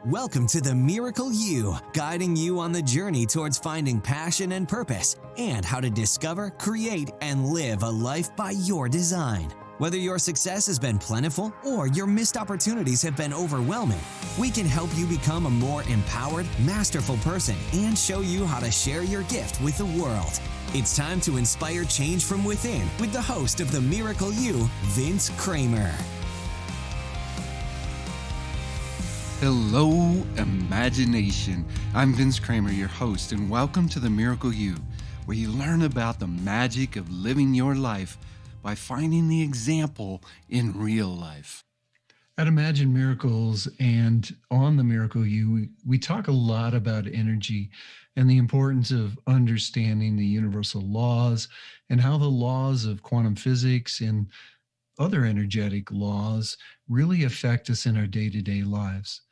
Welcome to the Miracle You, guiding you on the journey towards finding passion and purpose and how to discover, create, and live a life by your design. Whether your success has been plentiful or your missed opportunities have been overwhelming, we can help you become a more empowered, masterful person and show you how to share your gift with the world. It's time to inspire change from within with the host of the Miracle You, Vince Kramer. Hello, imagination. I'm Vince Kramer, your host, and welcome to the Miracle You, where you learn about the magic of living your life by finding the example in real life. At Imagine Miracles and on the Miracle You, we talk a lot about energy and the importance of understanding the universal laws and how the laws of quantum physics and other energetic laws really affect us in our day-to-day lives.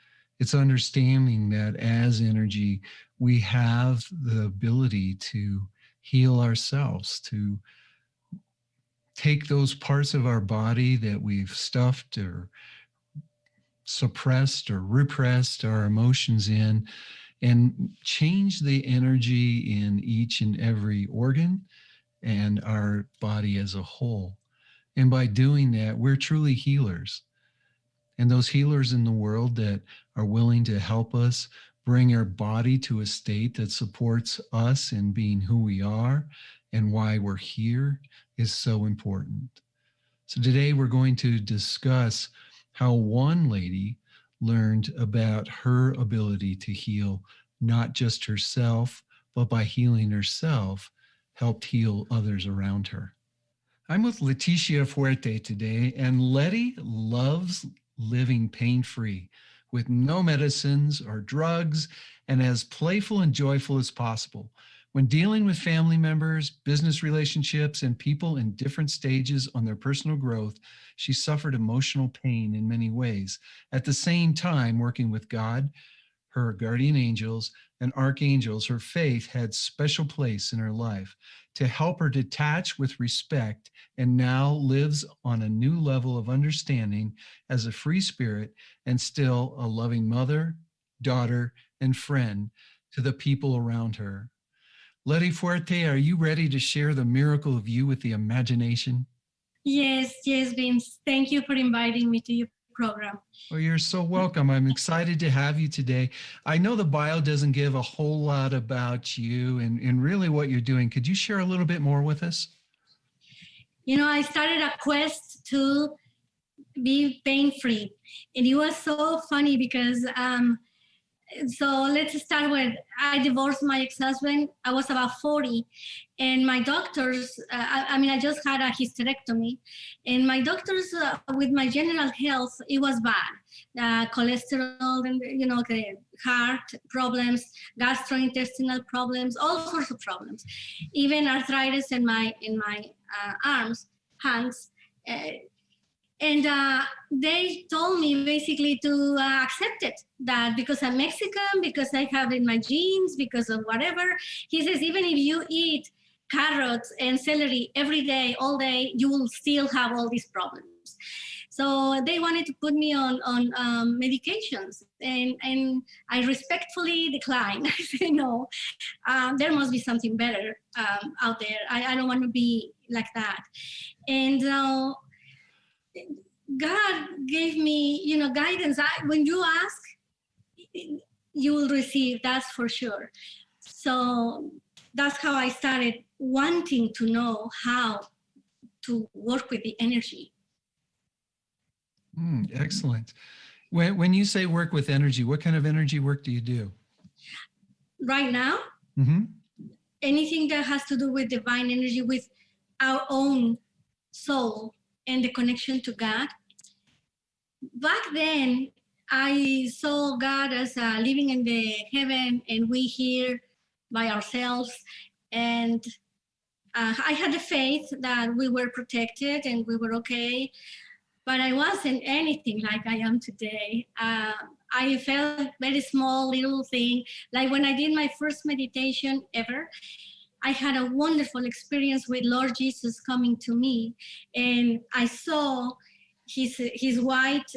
It's understanding that as energy, we have the ability to heal ourselves, to take those parts of our body that we've stuffed or suppressed or repressed our emotions in and change the energy in each and every organ and our body as a whole. And by doing that, we're truly healers. And those healers in the world that are willing to help us bring our body to a state that supports us in being who we are and why we're here is so important. So today we're going to discuss how one lady learned about her ability to heal not just herself, but by healing herself, helped heal others around her. I'm with Leticia Fuerte today, and Letty loves living pain-free with no medicines or drugs and as playful and joyful as possible. When dealing with family members, business relationships, and people in different stages on their personal growth, she suffered emotional pain in many ways. At the same time, working with God, her guardian angels, and archangels, her faith had special place in her life to help her detach with respect, and now lives on a new level of understanding as a free spirit and still a loving mother, daughter, and friend to the people around her. Leti Fuerte, are you ready to share the miracle of you with the imagination? Yes, Vince. Thank you for inviting me to your program. Well, you're so welcome. I'm excited to have you today. I know the bio doesn't give a whole lot about you and really what you're doing. Could you share a little bit more with us? You know, I started a quest to be pain-free. And it was so funny because, so let's start with, I divorced my ex-husband. I was about 40. And my doctors, I just had a hysterectomy. And my doctors, with my general health, it was bad. Cholesterol, and the heart problems, gastrointestinal problems, all sorts of problems. Even arthritis in my arms, hands. And they told me basically to accept it, that because I'm Mexican, because I have it in my genes, because of whatever. He says, even if you eat carrots and celery every day, all day, you will still have all these problems. So they wanted to put me on medications, and I respectfully declined. I said, no, there must be something better out there. I don't want to be like that. And God gave me, guidance. When you ask, you will receive, that's for sure. So that's how I started wanting to know how to work with the energy. Excellent. When you say work with energy, what kind of energy work do you do? Right now, anything that has to do with divine energy, with our own soul and the connection to God. Back then, I saw God as living in the heaven and we here by ourselves. And I had the faith that we were protected and we were okay. But I wasn't anything like I am today. I felt very small little thing. Like when I did my first meditation ever, I had a wonderful experience with Lord Jesus coming to me. And I saw his white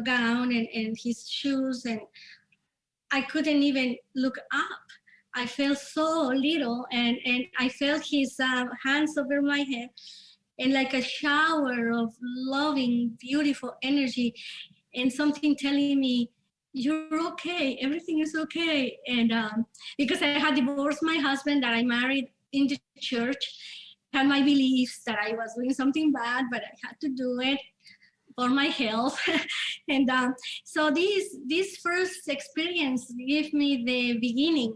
gown and his shoes, and I couldn't even look up. I felt so little, and I felt his hands over my head, and like a shower of loving, beautiful energy, and something telling me, "You're okay. Everything is okay." And because I had divorced my husband, that I married in the church, had my beliefs that I was doing something bad, but I had to do it for my health. And so this first experience gave me the beginning,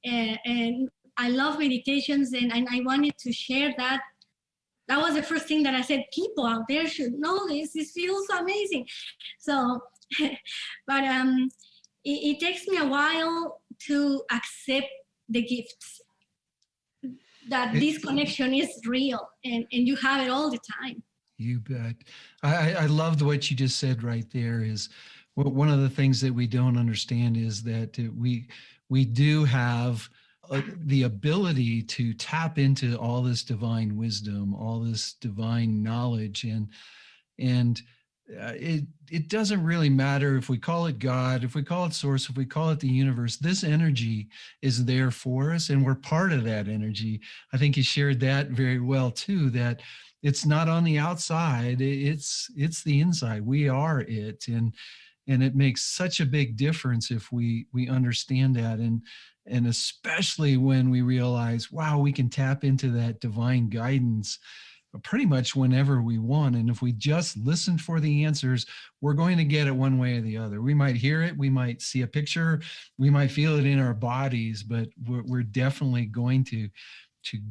and I love meditations, and I wanted to share that. That was the first thing that I said, people out there should know this. This feels amazing. So, but it takes me a while to accept the gifts, that this connection is real, and you have it all the time. You bet. I loved what you just said right there. Is one of the things that we don't understand is that we do have the ability to tap into all this divine wisdom, all this divine knowledge, and it doesn't really matter if we call it God, if we call it source, if we call it the universe. This energy is there for us, and we're part of that energy. I think you shared that very well too, that it's not on the outside, it's the inside. We are it, and it makes such a big difference if we understand that, and especially when we realize, wow, we can tap into that divine guidance pretty much whenever we want. And if we just listen for the answers, we're going to get it one way or the other. We might hear it, we might see a picture, we might feel it in our bodies, but we're definitely going to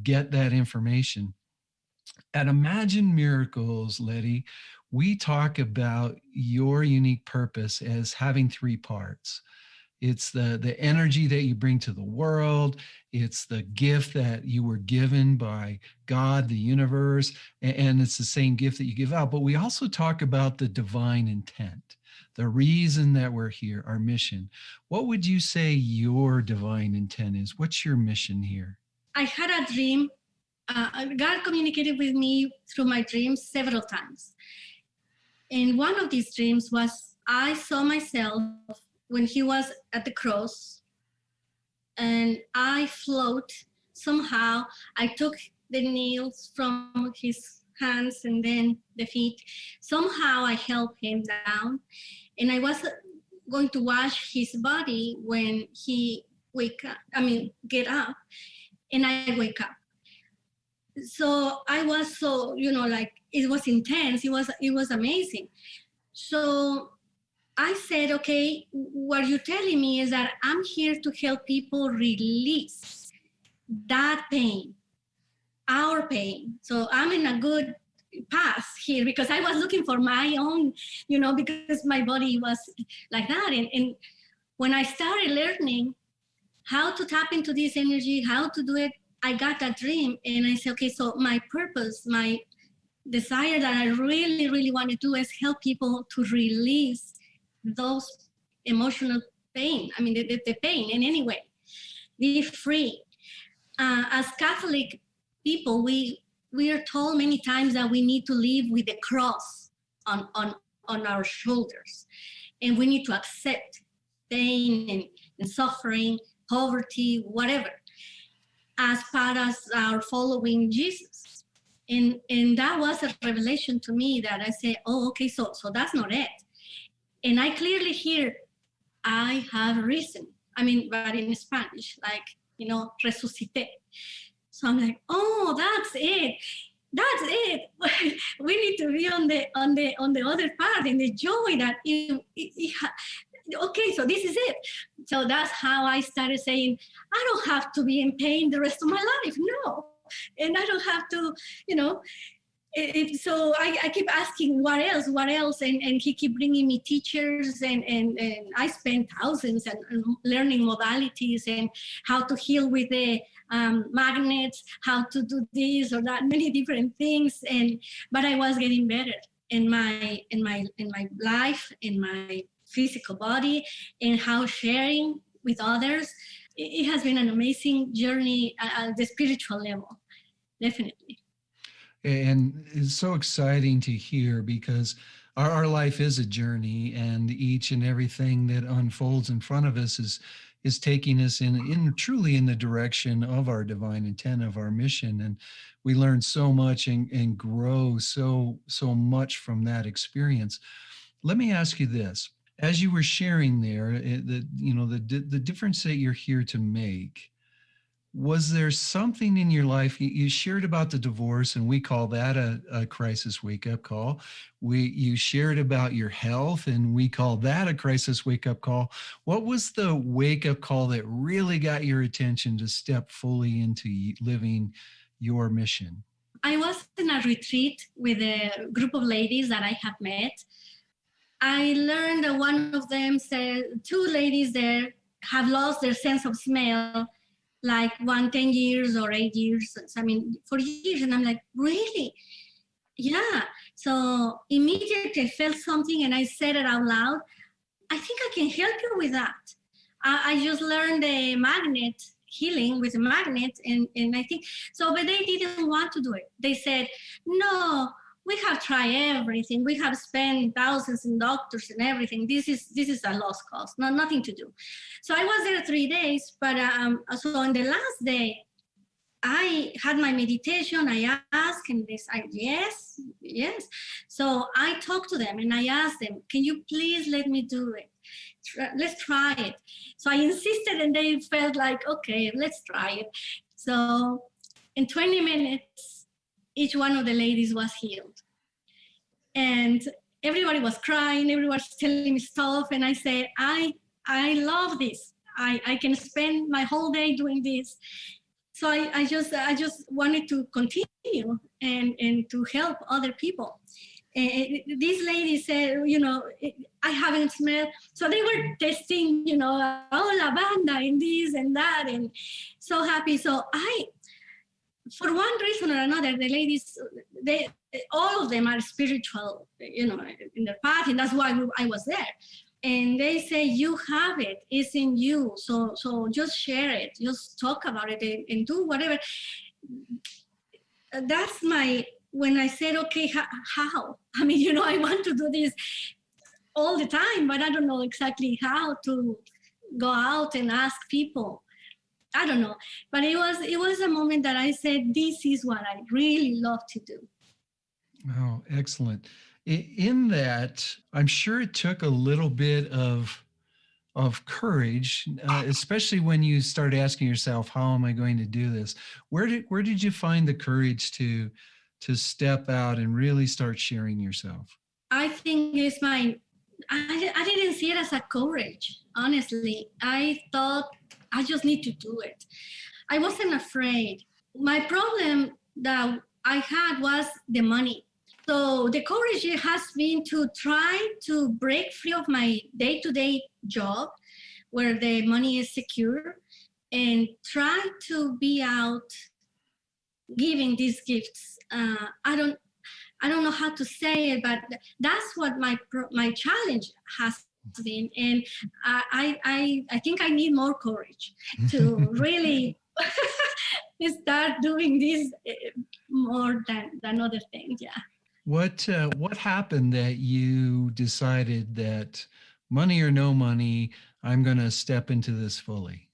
get that information. At Imagine Miracles, Letty, we talk about your unique purpose as having three parts. It's the energy that you bring to the world. It's the gift that you were given by God, the universe, and it's the same gift that you give out. But we also talk about the divine intent, the reason that we're here, our mission. What would you say your divine intent is? What's your mission here? I had a dream. God communicated with me through my dreams several times. And one of these dreams was, I saw myself when he was at the cross, and I float somehow. I took the nails from his hands and then the feet. Somehow I helped him down, and I was going to wash his body when he get up, and I wake up. So I was so, like, it was intense. It was amazing. So I said, okay, what you're telling me is that I'm here to help people release that pain, our pain. So I'm in a good path here, because I was looking for my own, because my body was like that. And when I started learning how to tap into this energy, how to do it, I got that dream, and I said, okay, so my purpose, my desire that I really, really want to do is help people to release those emotional pain. I mean, the pain in any way. Be free. As Catholic people, we are told many times that we need to live with the cross on our shoulders, and we need to accept pain and suffering, poverty, whatever, as part of our following Jesus. And that was a revelation to me, that I say, oh, okay, so that's not it. And I clearly hear, I have risen. I mean, but in Spanish, like, resucité. So I'm like, oh, that's it. That's it. We need to be on the other part, in the joy that okay, so this is it. So that's how I started saying, I don't have to be in pain the rest of my life. No. And I don't have to, so I keep asking, what else? And he keep bringing me teachers, and I spent thousands and learning modalities and how to heal with the magnets, how to do this or that, many different things. But I was getting better in my life, in my physical body, and how sharing with others. It has been an amazing journey at the spiritual level, definitely. And it's so exciting to hear because our life is a journey, and each and everything that unfolds in front of us is taking us in truly in the direction of our divine intent, of our mission. And we learn so much and grow so much from that experience. Let me ask you this. As you were sharing there, the difference that you're here to make, was there something in your life you shared about the divorce, and we call that a crisis wake up call? You shared about your health, and we call that a crisis wake up call. What was the wake up call that really got your attention to step fully into living your mission? I was in a retreat with a group of ladies that I have met. I learned that one of them said, two ladies there have lost their sense of smell, like 10 years or 8 years. I mean, for years. And I'm like, really? Yeah. So immediately I felt something and I said it out loud. I think I can help you with that. I just learned the magnet healing with a magnet. And I think, so, but they didn't want to do it. They said, no, we have tried everything. We have spent thousands in doctors and everything. This is a lost cause, nothing to do. So I was there 3 days, but so on the last day, I had my meditation. I asked, and they said, yes. So I talked to them and I asked them, can you please let me do it? Let's try it. So I insisted and they felt like, okay, let's try it. So in 20 minutes, each one of the ladies was healed. And everybody was crying, everybody was telling me stuff. And I said, I love this. I can spend my whole day doing this. So I just wanted to continue and to help other people. And these ladies said, I haven't smelled. So they were testing, lavanda and this and that, and so happy. So for one reason or another, the ladies, all of them are spiritual, in their path, and that's why I was there. And they say, you have it, it's in you. So just share it, just talk about it and do whatever. That's when I said, okay, how? I mean, I want to do this all the time, but I don't know exactly how to go out and ask people. I don't know. But it was a moment that I said, this is what I really love to do. Oh, excellent. In that, I'm sure it took a little bit of courage, especially when you start asking yourself, how am I going to do this? Where did you find the courage to step out and really start sharing yourself? I think it's I didn't see it as a courage, honestly. I thought I just need to do it. I wasn't afraid. My problem that I had was the money. So the courage has been to try to break free of my day-to-day job where the money is secure and try to be out giving these gifts. I don't know how to say it, but that's what my challenge has been. And I think I need more courage to really start doing this more than other things. Yeah. What happened that you decided that money or no money, I'm going to step into this fully?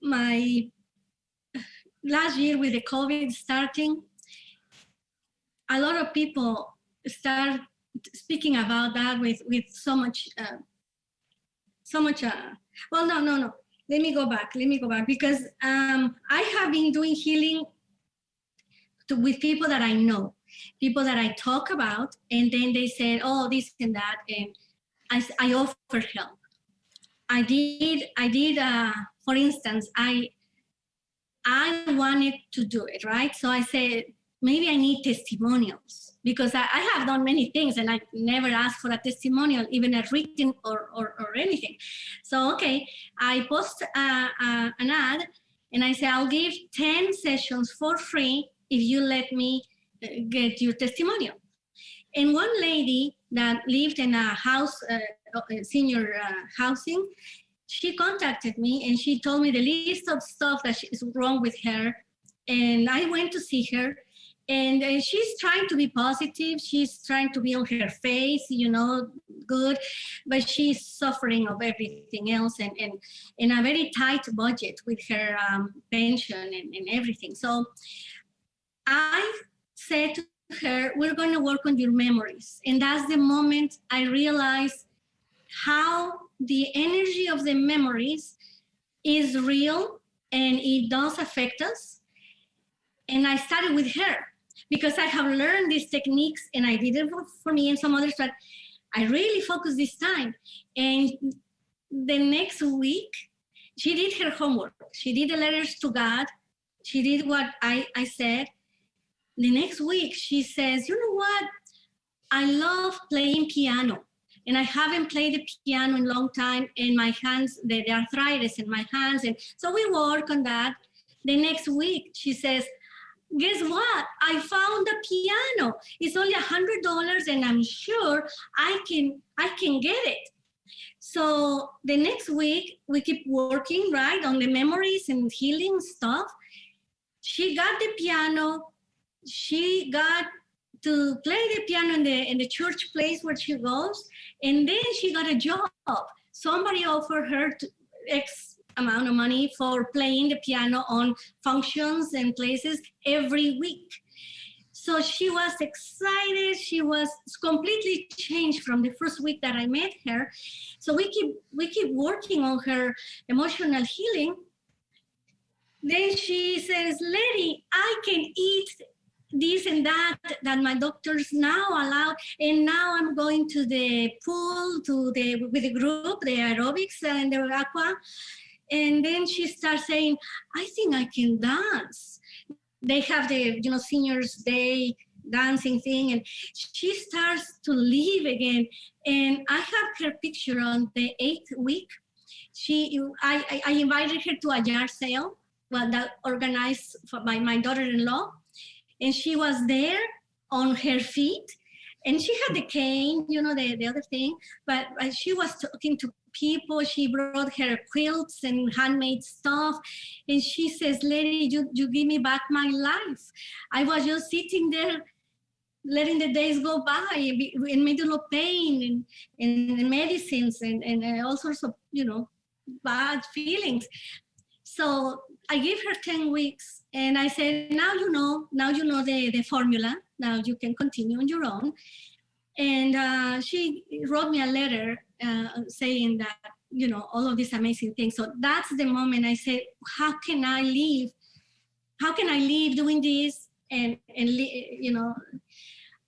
My last year with the COVID starting, a lot of people start speaking about that with so much. Well, no. Let me go back because I have been doing healing with people that I know, people that I talk about, and then they said, oh, this and that, and I offer help. I did. For instance, I wanted to do it, right? So I said, maybe I need testimonials because I have done many things and I never asked for a testimonial, even a written or anything. So, okay, I post an ad and I say, I'll give 10 sessions for free if you let me get your testimonial. And one lady that lived in a house, senior housing, she contacted me and she told me the list of stuff that is wrong with her And I went to see her, and she's trying to be positive. She's trying to be on her face, good, but she's suffering of everything else, and in a very tight budget with her pension and everything. So I said to her, we're going to work on your memories. And that's the moment I realized how the energy of the memories is real and it does affect us. And I started with her because I have learned these techniques, and I did it for me and some others, but I really focused this time. And the next week, she did her homework. She did the letters to God. She did what I said. The next week, she says, you know what? I love playing piano, and I haven't played the piano in a long time, and my hands, the arthritis in my hands. And so we work on that. The next week, she says, guess what? I found a piano. It's only $100, and I'm sure I can get it. So the next week, we keep working, right, on the memories and healing stuff. She got the piano. She got to play the piano in the church place where she goes, and then she got a job. Somebody offered her X amount of money for playing the piano on functions and places every week. So she was excited. She was completely changed from the first week that I met her. So we keep working on her emotional healing. Then she says, Letty, I can eat this and that my doctors now allow, and now I'm going to the pool with the group, the aerobics and the aqua. And then she starts saying, I think I can dance. They have the seniors day dancing thing, and she starts to live again. And I have her picture on the 8th week. I invited her to a yard sale, that organized by my daughter-in-law. And she was there on her feet, and she had the cane, the other thing, but she was talking to people. She brought her quilts and handmade stuff. And she says, Lady, you give me back my life. I was just sitting there letting the days go by in middle of pain and medicines and all sorts of, bad feelings. So I gave her 10 weeks, and I said, now you know the formula. Now you can continue on your own. And she wrote me a letter saying that, all of these amazing things. So that's the moment I said, how can I live? How can I live doing this?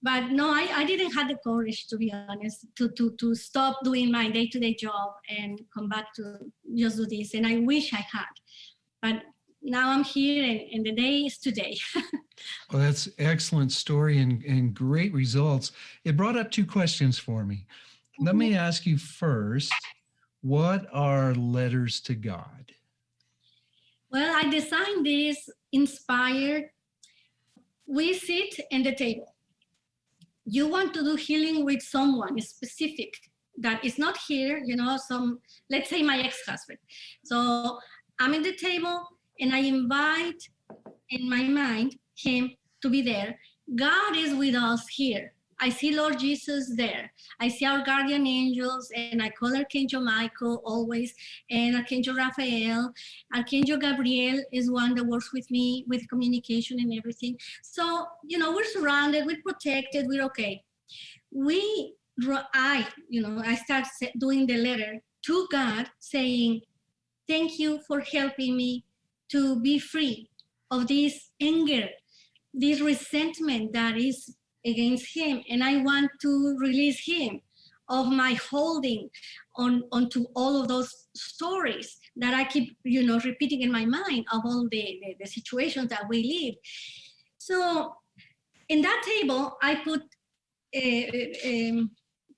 But no, I didn't have the courage, to be honest, to stop doing my day-to-day job and come back to just do this. And I wish I had. But now I'm here, and the day is today. Well, that's excellent story and great results. It brought up 2 questions for me. Mm-hmm. Let me ask you first, what are letters to God? Well, I designed this inspired. We sit at the table. You want to do healing with someone specific that is not here, let's say my ex-husband. So I'm at the table, and I invite in my mind him to be there. God is with us here. I see Lord Jesus there. I see our guardian angels, and I call Archangel Michael always, and Archangel Raphael. Archangel Gabriel is one that works with me with communication and everything. So, we're surrounded, we're protected, we're okay. I start doing the letter to God saying, thank you for helping me to be free of this anger, this resentment that is against him. And I want to release him of my holding onto all of those stories that I keep, repeating in my mind of all the situations that we live. So in that table, I put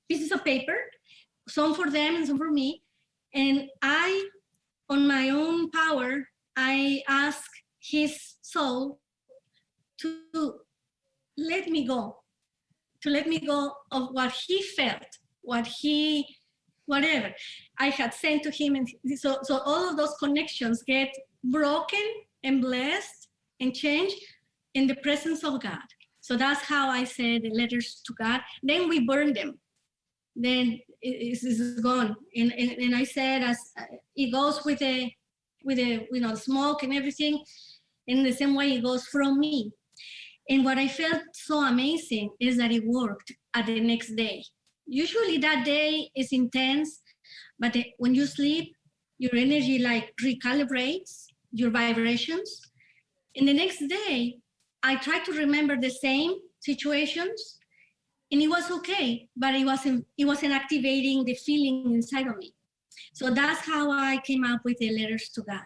pieces of paper, some for them and some for me. And I, on my own power, I ask his soul to let me go of what he felt, whatever I had sent to him. And so all of those connections get broken and blessed and change in the presence of God. So that's how I say the letters to God. Then we burn them. Then it's gone. And I said, as it goes with the smoke and everything, in the same way it goes from me. And what I felt so amazing is that it worked at the next day. Usually that day is intense, but when you sleep, your energy like recalibrates your vibrations. And the next day, I tried to remember the same situations, and it was okay, but it wasn't activating the feeling inside of me. So that's how I came up with the letters to God.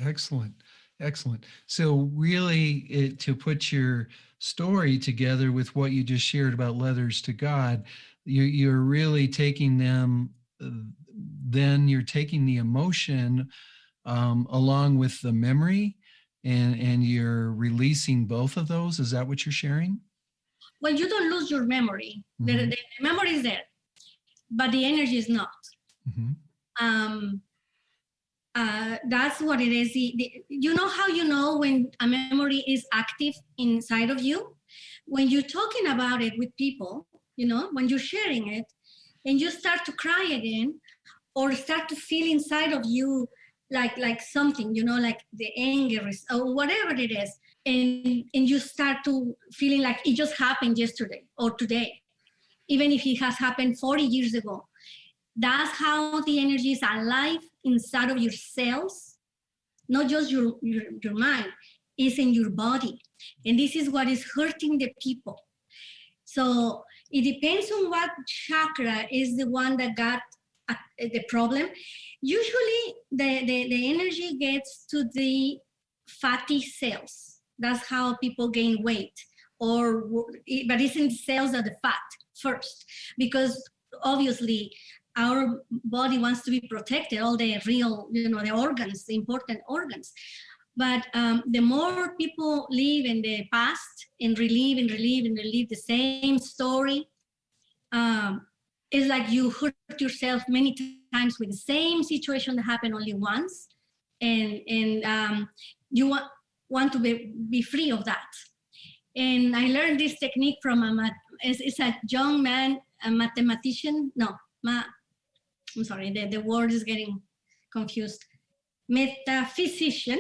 Excellent. Excellent. So really to put your story together with what you just shared about letters to God, you're really taking them, then you're taking the emotion along with the memory, and you're releasing both of those. Is that what you're sharing? Well, you don't lose your memory. The memory is there, but the energy is not. That's what it is. You know how you know when a memory is active inside of you? When you're talking about it with people, when you're sharing it, and you start to cry again, or start to feel inside of you like something, like the anger or whatever it is, and you start to feeling like it just happened yesterday or today, even if it has happened 40 years ago. That's how the energy is alive inside of your cells, not just your mind, it's in your body. And this is what is hurting the people. So it depends on what chakra is the one that got the problem. Usually the energy gets to the fatty cells. That's how people gain weight, but it's in the cells of the fat first, because obviously our body wants to be protected, all the real, the organs, the important organs. But the more people live in the past and relive the same story, it's like you hurt yourself many times with the same situation that happened only once, and you want to be free of that. And I learned this technique from it's a young man, a mathematician. I'm sorry, the word is getting confused. Metaphysician.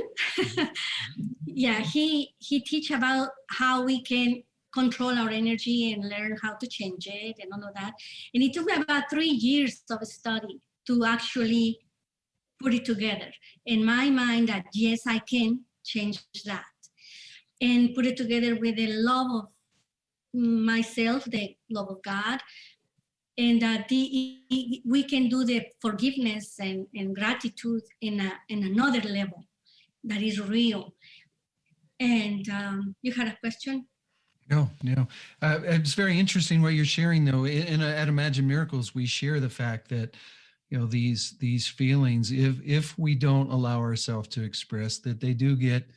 Yeah, he teach about how we can control our energy and learn how to change it and all of that. And it took me about 3 years of study to actually put it together in my mind that yes, I can change that, and put it together with the love of myself, the love of God, and that we can do the forgiveness and gratitude in another level that is real. And you had a question? No. It's very interesting what you're sharing, though. At Imagine Miracles, we share the fact that these feelings, if we don't allow ourselves to express, that they do get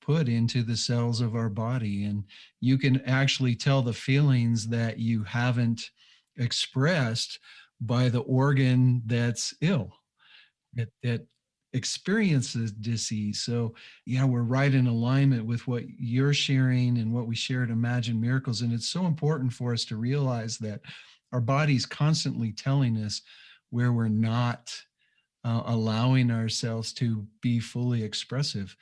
put into the cells of our body, and you can actually tell the feelings that you haven't expressed by the organ that's ill, that experiences disease. So yeah, we're right in alignment with what you're sharing and what we share at Imagine Miracles. And it's so important for us to realize that our body's constantly telling us where we're not allowing ourselves to be fully expressive.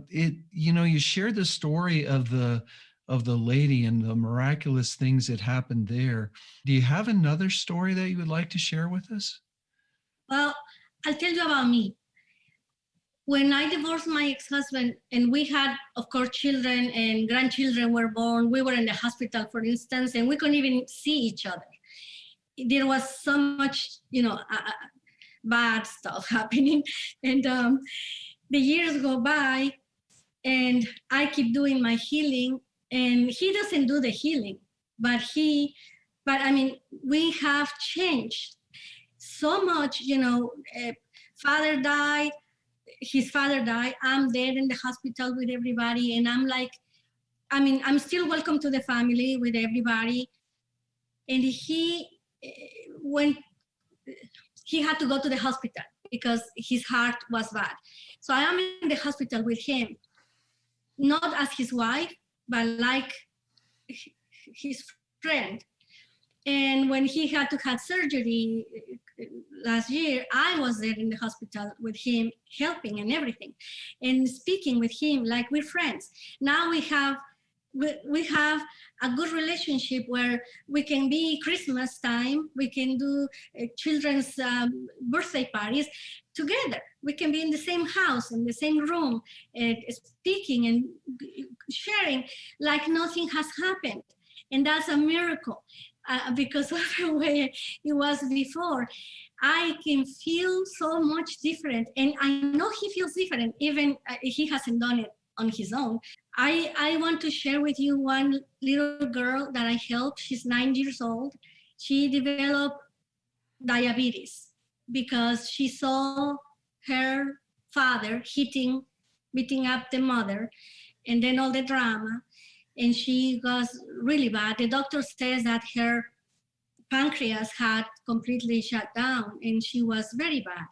You shared the story of the lady and the miraculous things that happened there. Do you have another story that you would like to share with us? Well, I'll tell you about me. When I divorced my ex-husband, and we had, of course, children and grandchildren were born, we were in the hospital, for instance, and we couldn't even see each other. There was so much, bad stuff happening. And the years go by, and I keep doing my healing, and he doesn't do the healing, but we have changed so much. His father died. I'm there in the hospital with everybody, and I'm still welcome to the family with everybody. And he had to go to the hospital because his heart was bad. So I am in the hospital with him. not as his wife, but like his friend. And when he had to have surgery last year, I was there in the hospital with him, helping and everything, and speaking with him like we're friends. Now we have a good relationship where we can be Christmas time, we can do children's birthday parties together. We can be in the same house, in the same room, speaking and sharing like nothing has happened. And that's a miracle. Because of the way it was before, I can feel so much different. And I know he feels different, even he hasn't done it on his own. I want to share with you one little girl that I helped. She's 9 years old. She developed diabetes because she saw her father beating up the mother, and then all the drama. And she was really bad. The doctor says that her pancreas had completely shut down and she was very bad.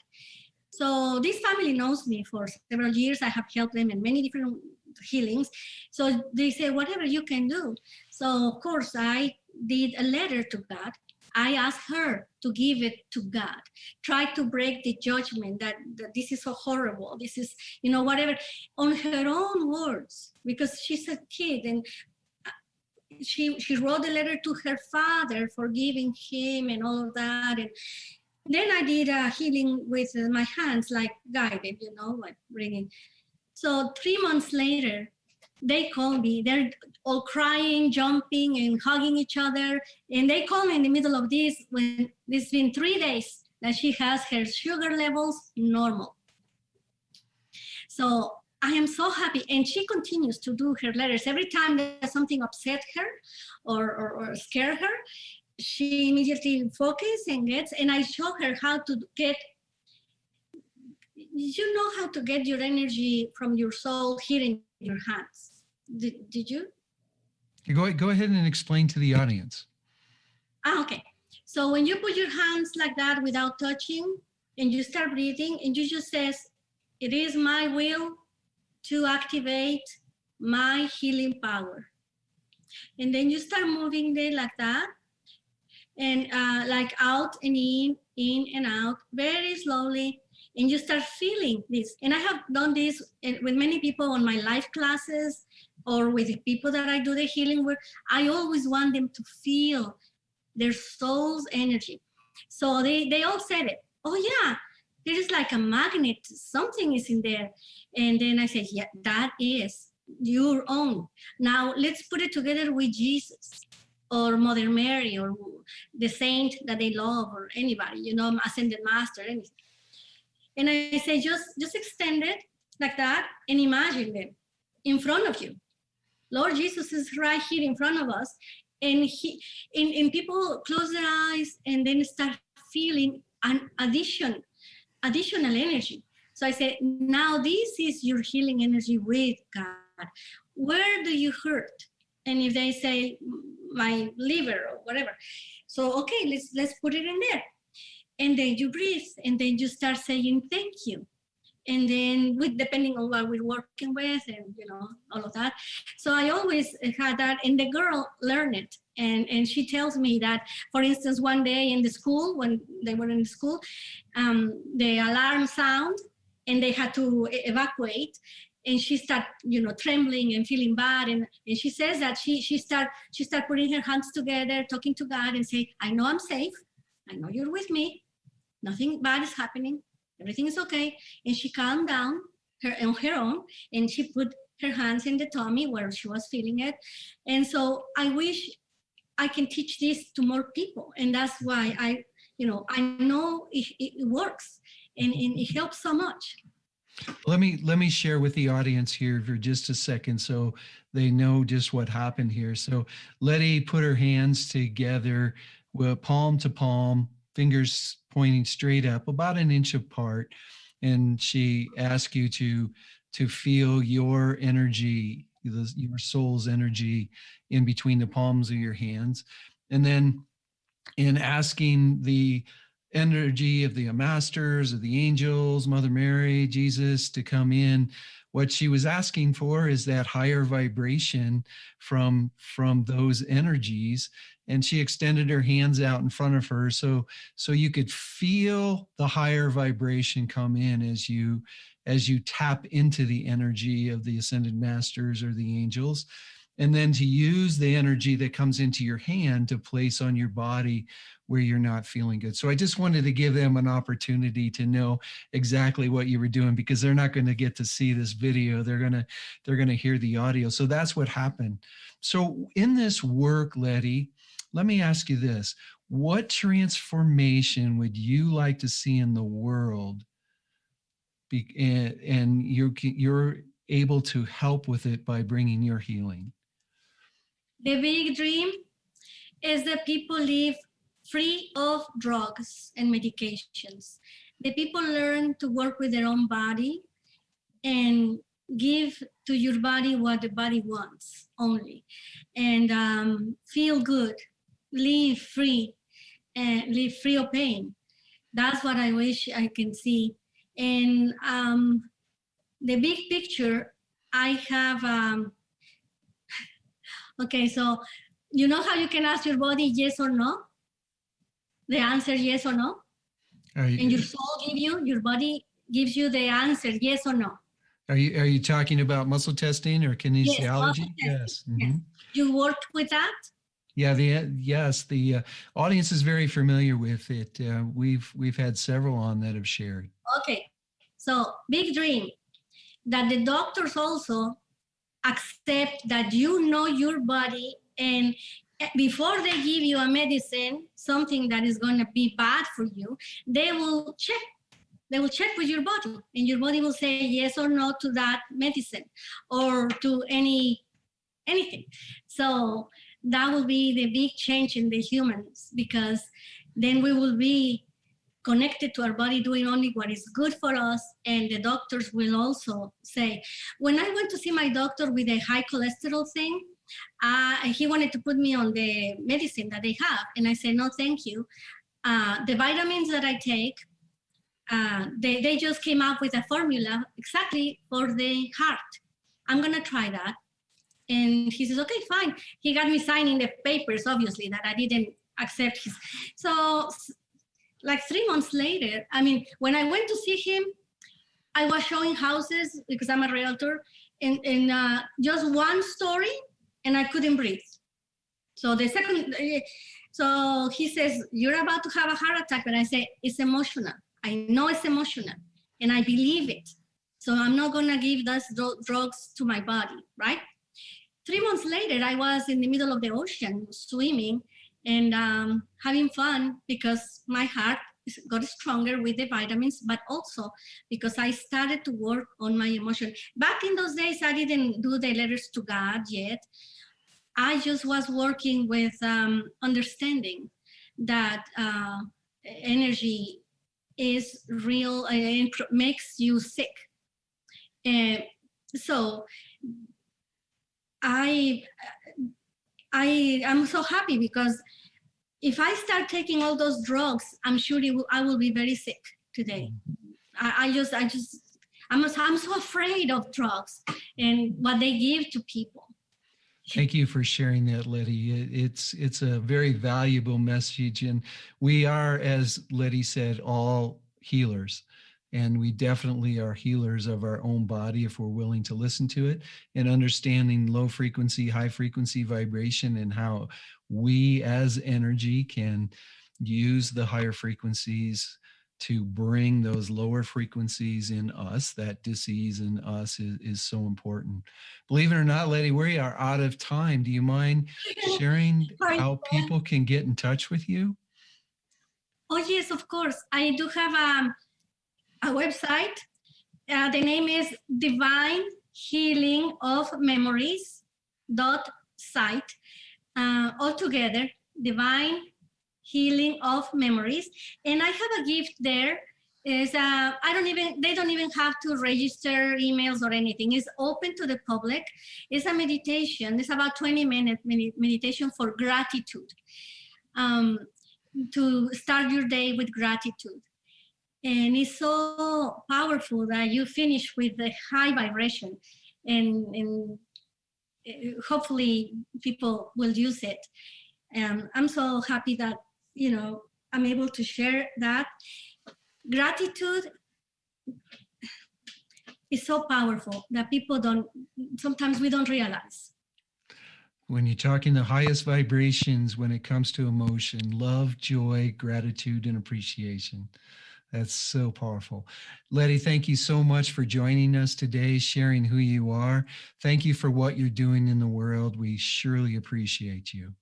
So this family knows me for several years. I have helped them in many different healings. So they say, whatever you can do. So of course I did a letter to God. I asked her to give it to God. Try to break the judgment that this is so horrible. This is, whatever, on her own words, because she's a kid, and she wrote a letter to her father, forgiving him and all of that. And then I did a healing with my hands, like guided, like bringing. So 3 months later, they call me. They're all crying, jumping, and hugging each other. And they call me in the middle of this when it's been 3 days that she has her sugar levels normal. So I am so happy. And she continues to do her letters. Every time that something upset her or scare her, she immediately focuses and gets, and I show her how to get, how to get your energy from your soul here in your hands. Did you? Go ahead and explain to the audience. Okay. So when you put your hands like that without touching, and you start breathing, and you just says, it is my will to activate my healing power. And then you start moving it like that, and like out and in and out, very slowly. And you start feeling this. And I have done this with many people on my life classes or with the people that I do the healing with. I always want them to feel their soul's energy. So they all said it. Oh yeah, there is like a magnet. Something is in there. And then I said, yeah, that is your own. Now let's put it together with Jesus or Mother Mary or the saint that they love, or anybody, Ascended Master, anything. And I say, just extend it like that and imagine them in front of you. Lord Jesus is right here in front of us. And people close their eyes and then start feeling an additional energy. So I say, now this is your healing energy with God. Where do you hurt? And if they say, my liver or whatever. So, okay, let's put it in there. And then you breathe, and then you start saying thank you. And then depending on what we're working with and, all of that. So I always had that, and the girl learned it. And she tells me that, for instance, one day in the school, when they were in the school, the alarm sound, and they had to evacuate. And she started, trembling and feeling bad. And she says that she start putting her hands together, talking to God and say, I know I'm safe. I know you're with me. Nothing bad is happening. Everything is okay. And she calmed down on her own, and she put her hands in the tummy where she was feeling it. And so I wish I can teach this to more people. And that's why I know it works, and it helps so much. Let me share with the audience here for just a second so they know just what happened here. So Letty put her hands together, palm to palm, fingers pointing straight up, about an inch apart, and she asked you to feel your energy, your soul's energy in between the palms of your hands. And then in asking the energy of the masters, of the angels, Mother Mary, Jesus to come in, what she was asking for is that higher vibration from those energies. And she extended her hands out in front of her, so you could feel the higher vibration come in as you tap into the energy of the ascended masters or the angels, and then to use the energy that comes into your hand to place on your body where you're not feeling good. So I just wanted to give them an opportunity to know exactly what you were doing, because they're not going to get to see this video. They're going to hear the audio. So that's what happened. So in this work, Letty, let me ask you this. What transformation would you like to see in the world? And you're able to help with it by bringing your healing. The big dream is that people live free of drugs and medications. The people learn to work with their own body and give to your body what the body wants only, and feel good, live free, and live free of pain. That's what I wish I can see. And the big picture, I have, okay, so you know how you can ask your body yes or no? The answer yes or no? And your soul your body gives you the answer yes or no. Are you talking about muscle testing or kinesiology? Yes. Mm-hmm. Yes. You worked with that? Yeah, the audience is very familiar with it. We've had several on that have shared. Okay, so big dream that the doctors also accept that you know your body, and before they give you a medicine, something that is going to be bad for you, they will check. They will check with your body, and your body will say yes or no to that medicine or to anything. So that will be the big change in the humans, because then we will be connected to our body doing only what is good for us. And the doctors will also say, when I went to see my doctor with a high cholesterol thing, he wanted to put me on the medicine that they have. And I said, no, thank you. The vitamins that I take, they just came up with a formula exactly for the heart. I'm going to try that. And he says, okay, fine. He got me signing the papers, obviously, that I didn't accept his. So like 3 months later, I mean, when I went to see him, I was showing houses because I'm a realtor, and just one story, and I couldn't breathe. So so he says, you're about to have a heart attack. And I say, it's emotional. I know it's emotional, and I believe it. So I'm not going to give those drugs to my body, right? 3 months later, I was in the middle of the ocean swimming and having fun, because my heart got stronger with the vitamins, but also because I started to work on my emotion. Back in those days, I didn't do the letters to God yet. I just was working with understanding that energy is real and makes you sick. So I'm so happy, because if I start taking all those drugs, I'm sure I will be very sick today. I'm so afraid of drugs and what they give to people. Thank you for sharing that, Letty. It's a very valuable message, and we are, as Letty said, all healers. And we definitely are healers of our own body if we're willing to listen to it, and understanding low frequency, high frequency vibration, and how we as energy can use the higher frequencies to bring those lower frequencies in us. That disease in us is so important. Believe it or not, Letty, we are out of time. Do you mind sharing how people can get in touch with you? Oh, yes, of course. I do have a website. The name is Divine Healing of Memories.site. All together, Divine Healing of Memories. And I have a gift there. Is they don't even have to register emails or anything. It's open to the public. It's a meditation. It's about 20-minute meditation for gratitude. To start your day with gratitude. And it's so powerful that you finish with the high vibration, and hopefully people will use it. And I'm so happy that, I'm able to share that. Gratitude is so powerful that sometimes we don't realize. When you're talking the highest vibrations when it comes to emotion, love, joy, gratitude, and appreciation. That's so powerful. Letty, thank you so much for joining us today, sharing who you are. Thank you for what you're doing in the world. We surely appreciate you.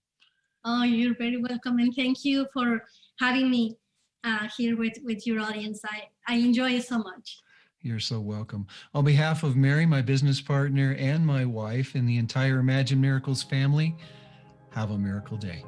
Oh, you're very welcome. And thank you for having me here with your audience. I enjoy it so much. You're so welcome. On behalf of Mary, my business partner, and my wife, and the entire Imagine Miracles family, have a miracle day.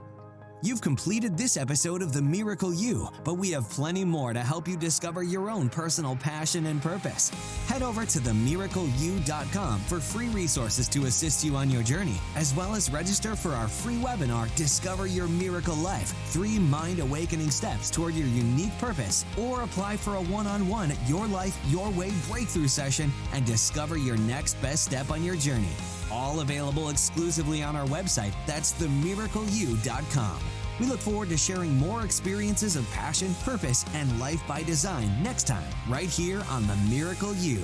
You've completed this episode of The Miracle You, but we have plenty more to help you discover your own personal passion and purpose. Head over to themiracleyou.com for free resources to assist you on your journey, as well as register for our free webinar, Discover Your Miracle Life, 3 Mind Awakening Steps Toward Your Unique Purpose, or apply for a one-on-one Your Life, Your Way breakthrough session and discover your next best step on your journey. All available exclusively on our website. That's themiracleyou.com. We look forward to sharing more experiences of passion, purpose, and life by design next time, right here on The Miracle You.